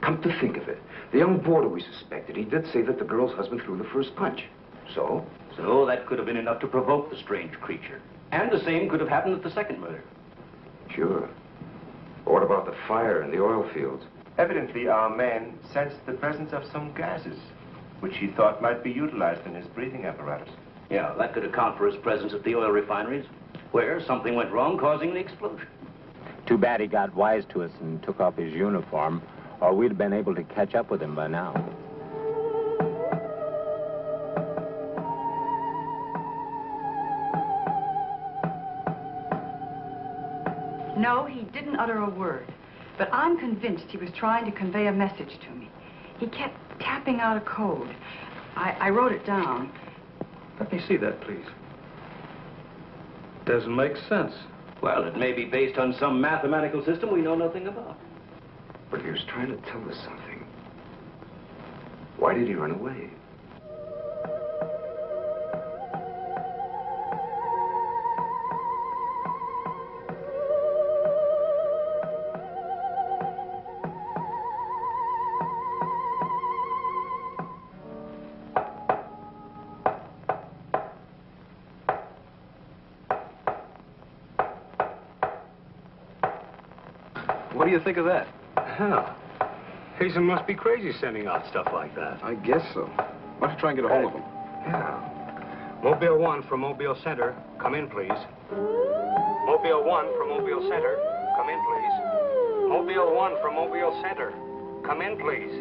Come to think of it, the young boarder we suspected, he did say that the girl's husband threw the first punch. So? So that could have been enough to provoke the strange creature. And the same could have happened at the second murder. Sure. But what about the fire in the oil fields? Evidently, our man sensed the presence of some gases, which he thought might be utilized in his breathing apparatus. Yeah, that could account for his presence at the oil refineries, where something went wrong, causing the explosion. Too bad he got wise to us and took off his uniform, or we'd have been able to catch up with him by now. No, he didn't utter a word. But I'm convinced he was trying to convey a message to me. He kept tapping out a code. I wrote it down. Let me see that, please. Doesn't make sense. Well, it may be based on some mathematical system we know nothing about. But he was trying to tell us something. Why did he run away? What do you think of that? Hell, Hazen must be crazy sending out stuff like that. I guess so. Why don't you try and get a hold of him? Yeah. Mobile 1 from Mobile Center. Come in, please. Mobile 1 from Mobile Center. Come in, please. Mobile 1 from Mobile Center. Come in, please.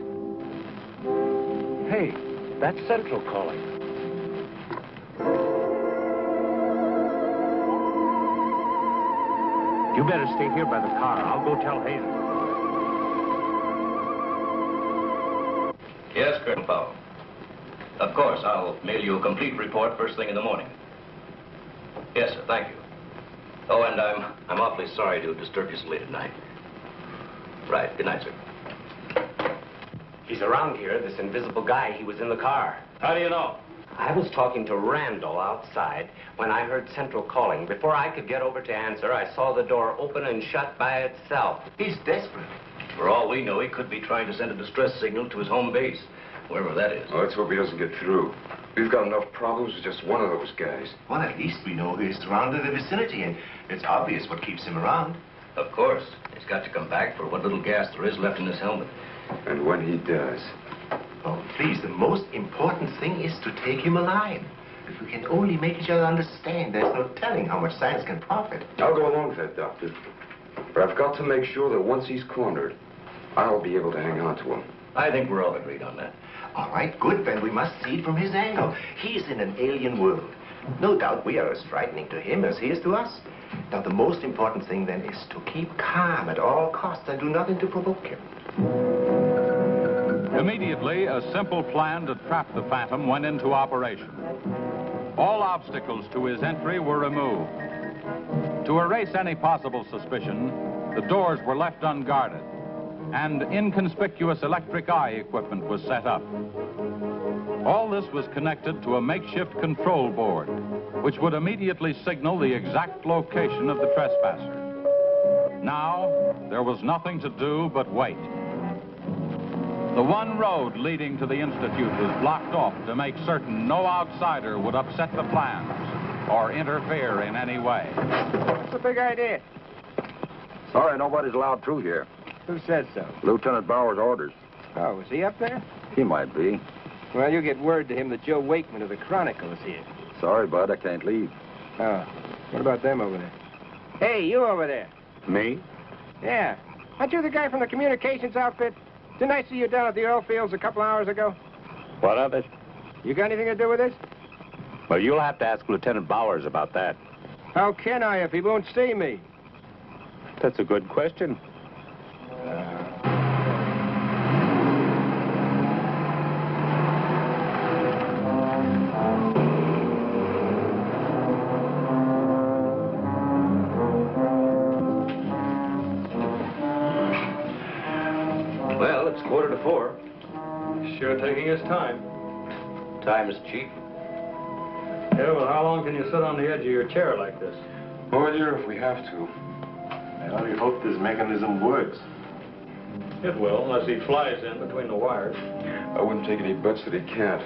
Hey, that's Central calling. You better stay here by the car. I'll go tell Hazen. Yes, Colonel Powell. Of course, I'll mail you a complete report first thing in the morning. Yes, sir, thank you. Oh, and I'm awfully sorry to disturb you so late at night. Right, good night, sir. He's around here, this invisible guy. He was in the car. How do you know? I was talking to Randall outside when I heard Central calling. Before I could get over to answer, I saw the door open and shut by itself. He's desperate. For all we know, he could be trying to send a distress signal to his home base, wherever that is. Well, let's hope he doesn't get through. We've got enough problems with just one of those guys. Well, at least we know he's surrounded the vicinity, and it's obvious what keeps him around. Of course. He's got to come back for what little gas there is left in his helmet. And when he does... Oh, please, the most important thing is to take him alive. If we can only make each other understand, there's no telling how much science can profit. I'll go along with that, Doctor. But I've got to make sure that once he's cornered, I'll be able to hang on to him. I think we're all agreed on that. All right, good, then we must see it from his angle. He's in an alien world. No doubt we are as frightening to him as he is to us. Now, the most important thing, then, is to keep calm at all costs and do nothing to provoke him. Immediately, a simple plan to trap the Phantom went into operation. All obstacles to his entry were removed. To erase any possible suspicion, the doors were left unguarded, and inconspicuous electric eye equipment was set up. All this was connected to a makeshift control board, which would immediately signal the exact location of the trespasser. Now, there was nothing to do but wait. The one road leading to the Institute was blocked off to make certain no outsider would upset the plans or interfere in any way. What's the big idea? Sorry, nobody's allowed through here. Who said so? Lieutenant Bauer's orders. Oh, is he up there? He might be. Well, you get word to him that Joe Wakeman of the Chronicle is here. Sorry, bud, I can't leave. Oh, what about them over there? Hey, you over there. Me? Yeah. Aren't you the guy from the communications outfit? Didn't I see you down at the oil fields a couple hours ago? What of it? You got anything to do with this? Well, you'll have to ask Lieutenant Bowers about that. How can I if he won't see me? That's a good question. Well, it's 3:45. Sure taking his time. Time is cheap. Yeah, well, how long can you sit on the edge of your chair like this? All year if we have to. I only hope this mechanism works. It will, unless he flies in between the wires. I wouldn't take any bets that he can't.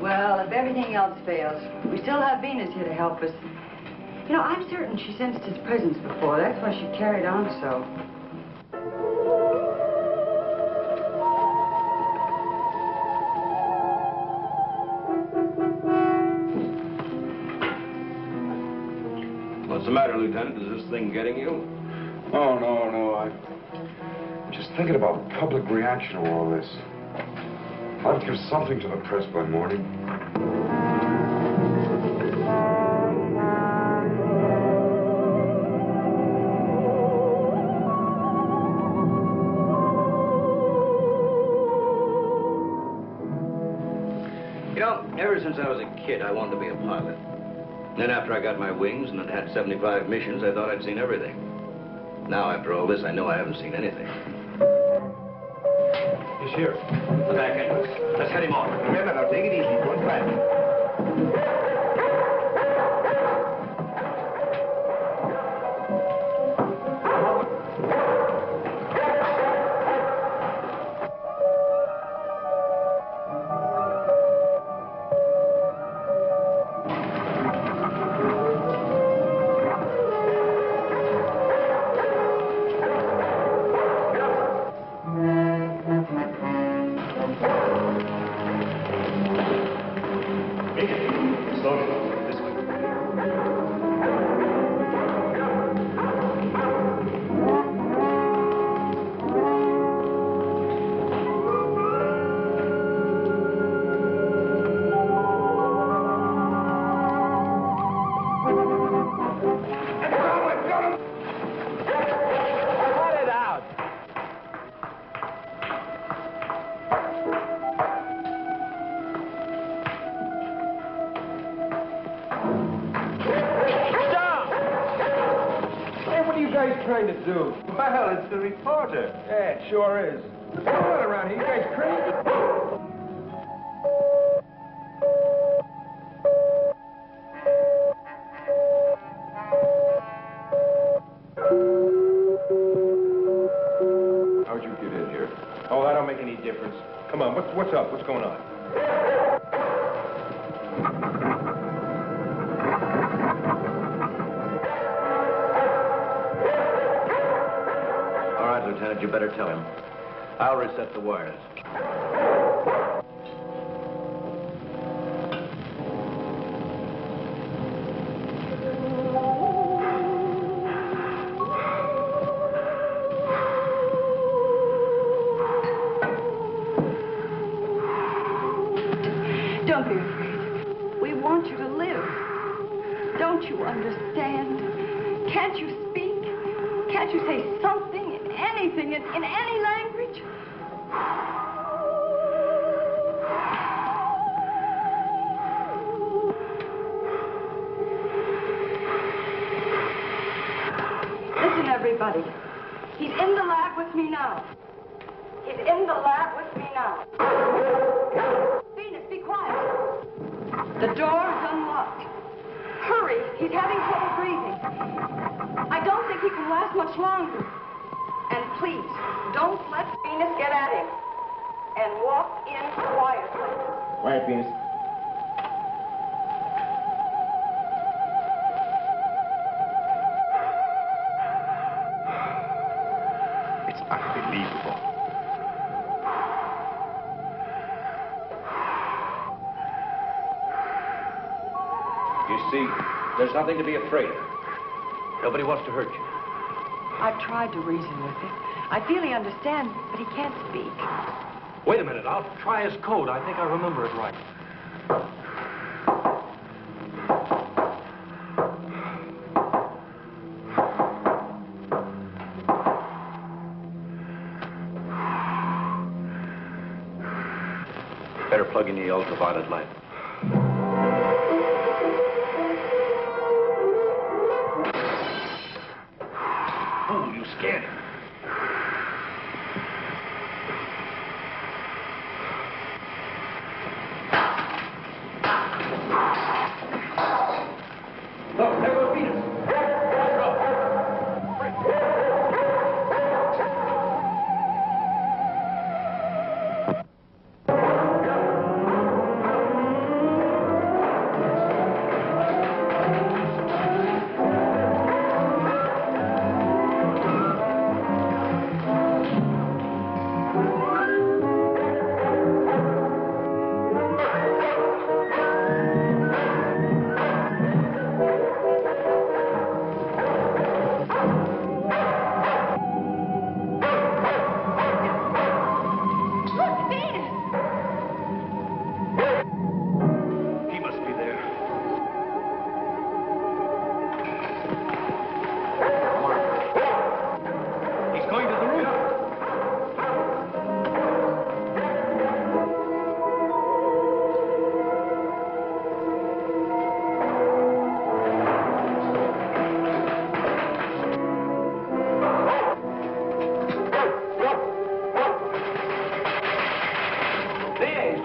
Well, if everything else fails, we still have Venus here to help us. You know, I'm certain she sensed his presence before. That's why she carried on so. What's the matter, Lieutenant? Is this thing getting you? Oh, no. I'm just thinking about public reaction to all this. I'll give something to the press by morning. know, ever since I was a kid, I wanted to be a pilot. Then after I got my wings and had 75 missions, I thought I'd seen everything. Now, after all this, I know I haven't seen anything. He's here. The back entrance. Let's head him off. Remember, now, take it easy. Don't crash. Trying to do? Well, it's the reporter. Yeah, it sure is. What's going on around here? You guys crazy? How'd you get in here? Oh, that don't make any difference. Come on, what's up? What's going on? Lieutenant, you better tell him. I'll reset the wires. Don't be afraid. We want you to live. Don't you understand? Can't you speak? Can't you say something? Anything in any language? Listen, everybody. He's in the lab with me now. He's in the lab with me now. Venus, be quiet. The door is unlocked. Hurry. He's having trouble breathing. I don't think he can last much longer. And please, don't let Venus get at him. And walk in quietly. Quiet, Venus. It's unbelievable. You see, there's nothing to be afraid of. Nobody wants to hurt you. I've tried to reason with him. I feel he understands, but he can't speak. Wait a minute. I'll try his code. I think I remember it right. Better plug in the ultraviolet light. Oh, you scared him. Look, there goes Venus.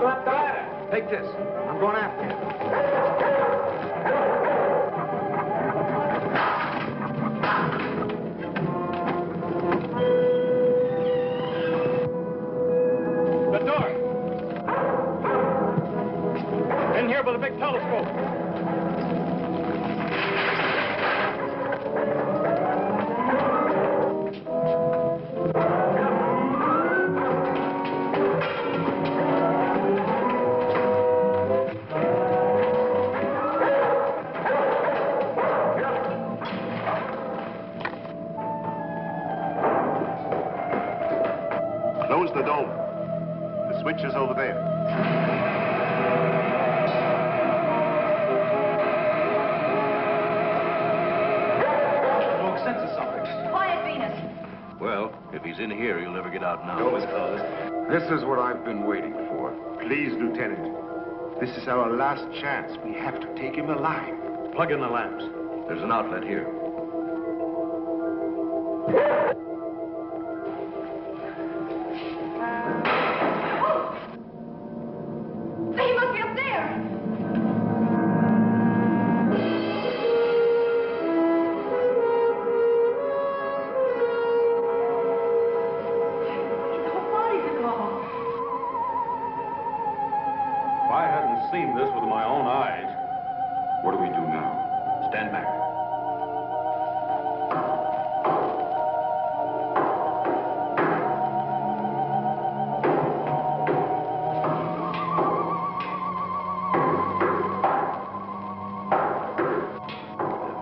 up the ladder. Take this. I'm going after you. The door. In here with a big telescope. Close the dome. The switch is over there. Wrong sense of something. Quiet, Venus. Well, if he's in here, he'll never get out now. Door is closed. This is what I've been waiting for. Please, Lieutenant. This is our last chance. We have to take him alive. Plug in the lamps. There's an outlet here. He must be up there. His whole body's gone. If I hadn't seen this with my own eyes. What do we do now? Stand back.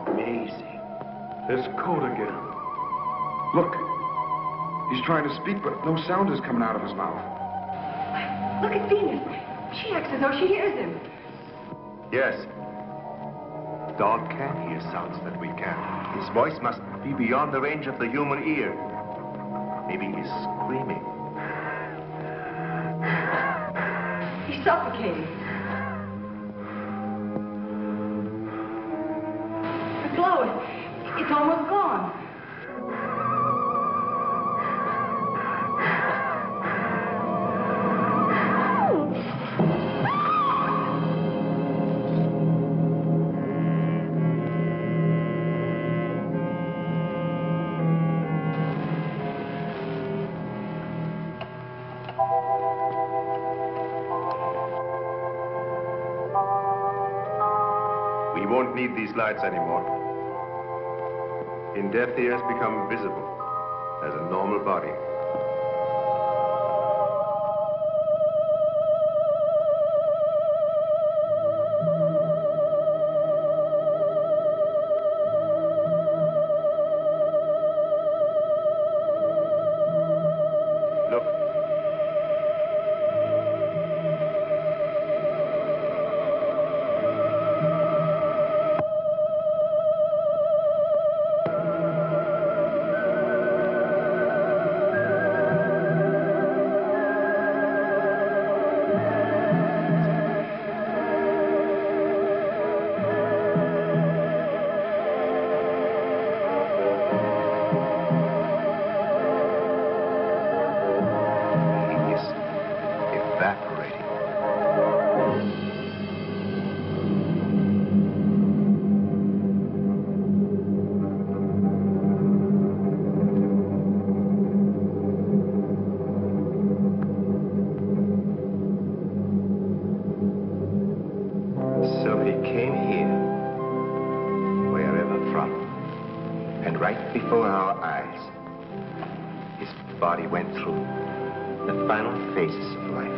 Amazing. This code again. Look. He's trying to speak, but no sound is coming out of his mouth. Look at Venus. She acts as though she hears him. Yes. Dog can hear sounds that we can. His voice must be beyond the range of the human ear. Maybe he's screaming. He's suffocating. The glow, it's almost gone. We won't need these lights anymore. In death, he has become visible as a normal body. Look. So he came here, wherever from, and right before our eyes, his body went through the final phases of life.